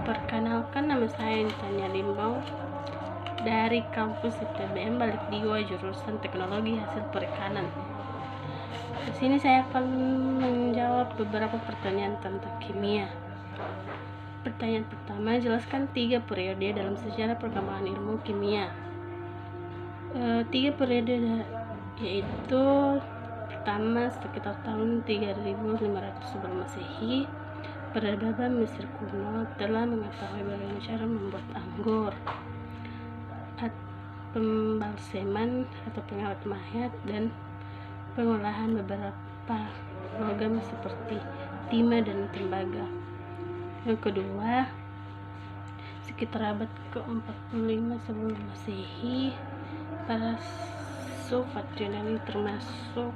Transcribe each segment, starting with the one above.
Perkenalkan, nama saya Tanya Limbau dari kampus ITBM Balikdiwa, jurusan Teknologi Hasil Perikanan. Di sini saya akan menjawab beberapa pertanyaan tentang kimia. Pertanyaan pertama, jelaskan 3 periode dalam sejarah perkembangan ilmu kimia. 3 periode yaitu pertama sekitar tahun 3500 sebelum Masehi. Peradaban Mesir kuno telah mengetahui bagaimana cara membuat anggur, pembalseman atau pengawet mayat, dan pengolahan beberapa logam seperti timah dan tembaga. Yang kedua, sekitar abad ke-45 sebelum Masehi, para filsuf Yunani termasuk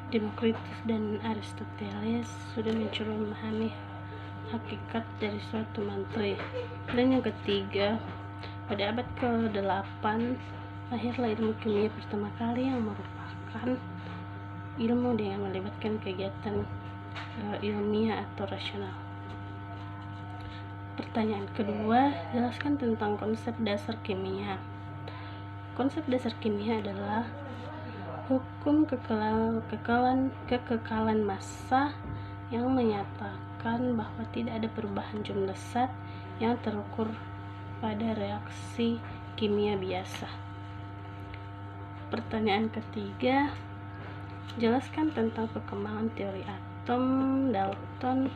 Demokritus dan Aristoteles sudah mencoba memahami hakikat dari suatu materi. Dan yang ketiga, pada abad ke-8 lahirlah ilmu kimia pertama kali yang merupakan ilmu yang melibatkan kegiatan ilmiah atau rasional. Pertanyaan kedua, jelaskan tentang konsep dasar kimia. Konsep dasar kimia adalah hukum kekekalan massa yang menyatakan bahwa tidak ada perubahan jumlah zat yang terukur pada reaksi kimia biasa. Pertanyaan ketiga, jelaskan tentang perkembangan teori atom, Dalton,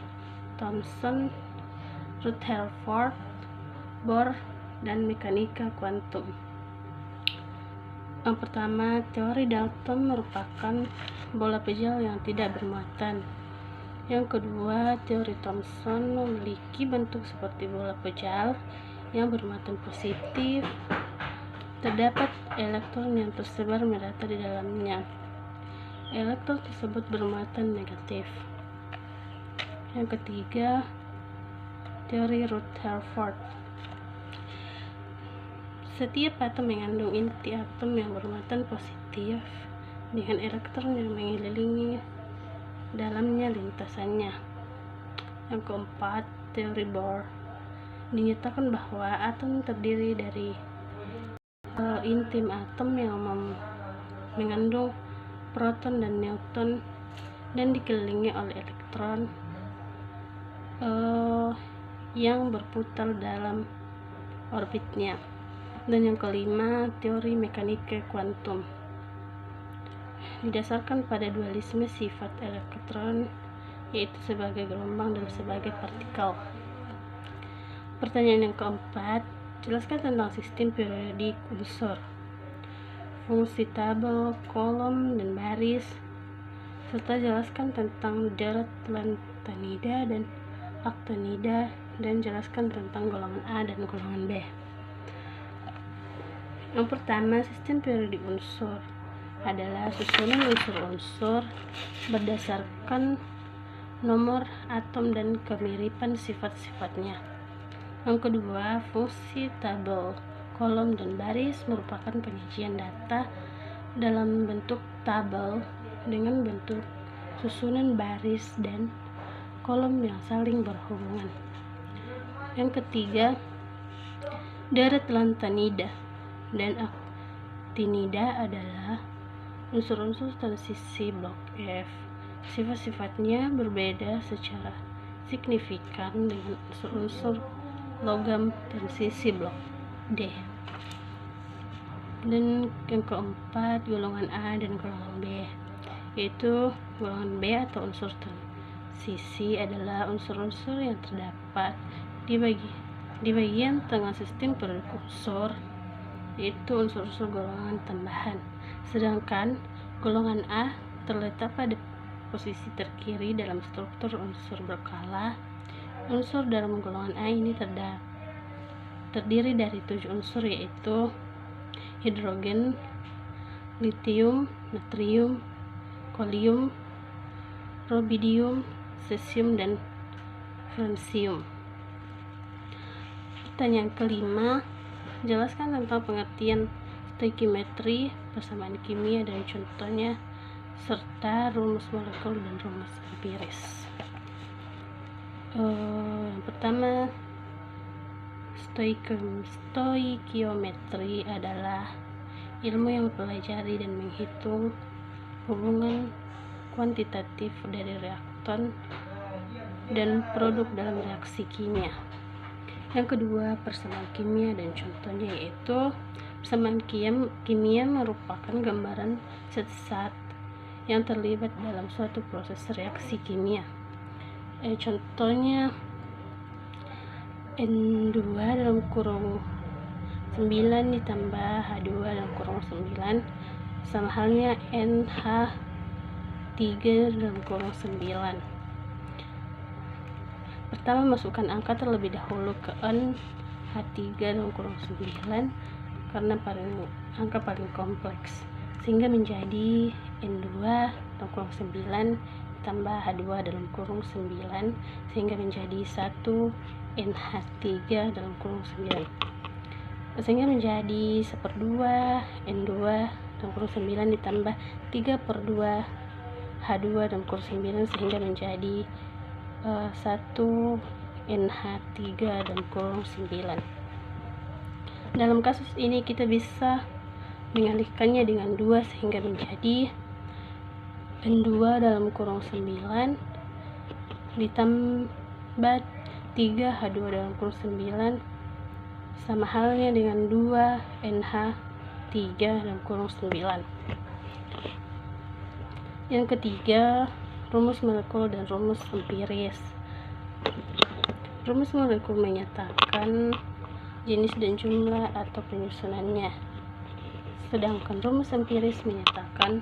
Thomson, Rutherford, Bohr, dan mekanika kuantum. Yang pertama, teori Dalton merupakan bola pejal yang tidak bermuatan. Yang kedua, teori Thomson memiliki bentuk seperti bola pejal yang bermuatan positif. Terdapat elektron yang tersebar merata di dalamnya. Elektron tersebut bermuatan negatif. Yang ketiga, teori Rutherford. Setiap atom mengandung inti atom yang bermuatan positif dengan elektron yang mengelilingi dalamnya lintasannya. Yang keempat, teori Bohr. Dinyatakan bahwa atom terdiri dari inti atom yang mengandung proton dan neutron dan dikelilingi oleh elektron yang berputar dalam orbitnya. Dan yang kelima, teori mekanika kuantum. Didasarkan pada dualisme sifat elektron, yaitu sebagai gelombang dan sebagai partikel. Pertanyaan yang keempat, jelaskan tentang sistem periodik unsur, fungsi tabel, kolom, dan baris, serta jelaskan tentang deret lantanida dan aktinida, dan jelaskan tentang golongan A dan golongan B. Yang pertama, sistem periodik unsur adalah susunan unsur-unsur berdasarkan nomor atom dan kemiripan sifat-sifatnya. Yang kedua, fungsi tabel, kolom, dan baris merupakan penyajian data dalam bentuk tabel dengan bentuk susunan baris dan kolom yang saling berhubungan. Yang ketiga, deret lantanida dan aktinida adalah unsur-unsur transisi blok F. Sifat-sifatnya berbeda secara signifikan dengan unsur-unsur logam transisi blok D. Dan yang keempat, golongan A dan golongan B, yaitu golongan B atau unsur transisi adalah unsur-unsur yang terdapat di bagian tengah sistem periodik unsur, yaitu unsur-unsur golongan tambahan. Sedangkan golongan A terletak pada posisi terkiri dalam struktur unsur berkala. Unsur dalam golongan A ini terdiri dari 7 unsur, yaitu hidrogen, litium, natrium, kolium, rubidium, cesium, dan francium. Pertanyaan kelima, jelaskan tentang pengertian stoichiometri, persamaan kimia dan contohnya, serta rumus molekul dan rumus empiris. Yang Yang pertama, stoikiometri adalah ilmu yang mempelajari dan menghitung hubungan kuantitatif dari reaktan dan produk dalam reaksi kimia. Yang kedua, persamaan kimia dan contohnya yaitu persamaan kimia merupakan gambaran zat-zat yang terlibat dalam suatu proses reaksi kimia. Contohnya N2 dalam kurung 9 ditambah H2 dalam kurung 9 sama halnya NH3 dalam kurung 9. Pertama, masukkan angka terlebih dahulu ke NH3 dalam kurung 9 karena angka paling kompleks, sehingga menjadi N2 dalam kurung 9 tambah H2 dalam kurung 9 sehingga menjadi 1 NH3 dalam kurung 9, sehingga menjadi 1/2 N2 dalam kurung 9 ditambah 3/2 H2 dalam kurung 9 sehingga menjadi 1 NH3 dalam kurung 9. Dalam kasus ini kita bisa mengalihkannya dengan 2 sehingga menjadi N2 dalam kurung 9 ditambah 3H2 dalam kurung 9 sama halnya dengan 2 NH3 dalam kurung 9. Yang ketiga, rumus molekul dan rumus empiris. Rumus molekul menyatakan jenis dan jumlah atau penyusunannya, sedangkan rumus empiris menyatakan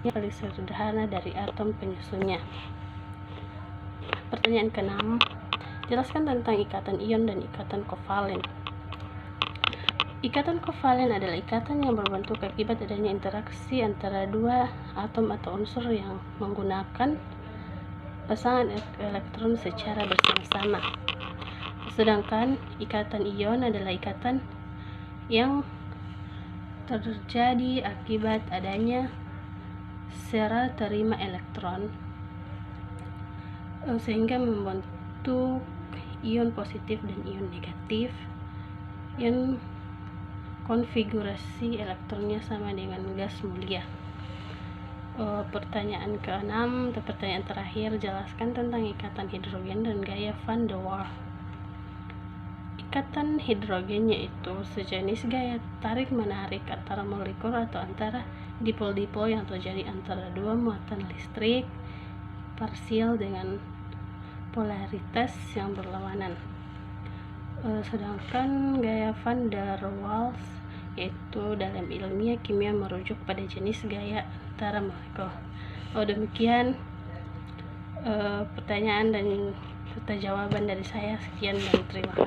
yang paling sederhana dari atom penyusunnya. Pertanyaan ke-6, jelaskan tentang ikatan ion dan ikatan kovalen. Ikatan kovalen adalah ikatan yang berbentuk akibat adanya interaksi antara dua atom atau unsur yang menggunakan pasangan elektron secara bersama-sama. Sedangkan ikatan ion adalah ikatan yang terjadi akibat adanya serah terima elektron sehingga membentuk ion positif dan ion negatif yang konfigurasi elektronnya sama dengan gas mulia. Pertanyaan ke-6 atau pertanyaan terakhir, jelaskan tentang ikatan hidrogen dan gaya van der Waals. Ikatan hidrogen yaitu sejenis gaya tarik-menarik antara molekul atau antara dipol-dipol yang terjadi antara dua muatan listrik parsial dengan polaritas yang berlawanan. Sedangkan gaya van der Waals yaitu dalam ilmiah kimia merujuk pada jenis gaya antara molekul. Demikian pertanyaan dan serta jawaban dari saya. Sekian dan terima kasih.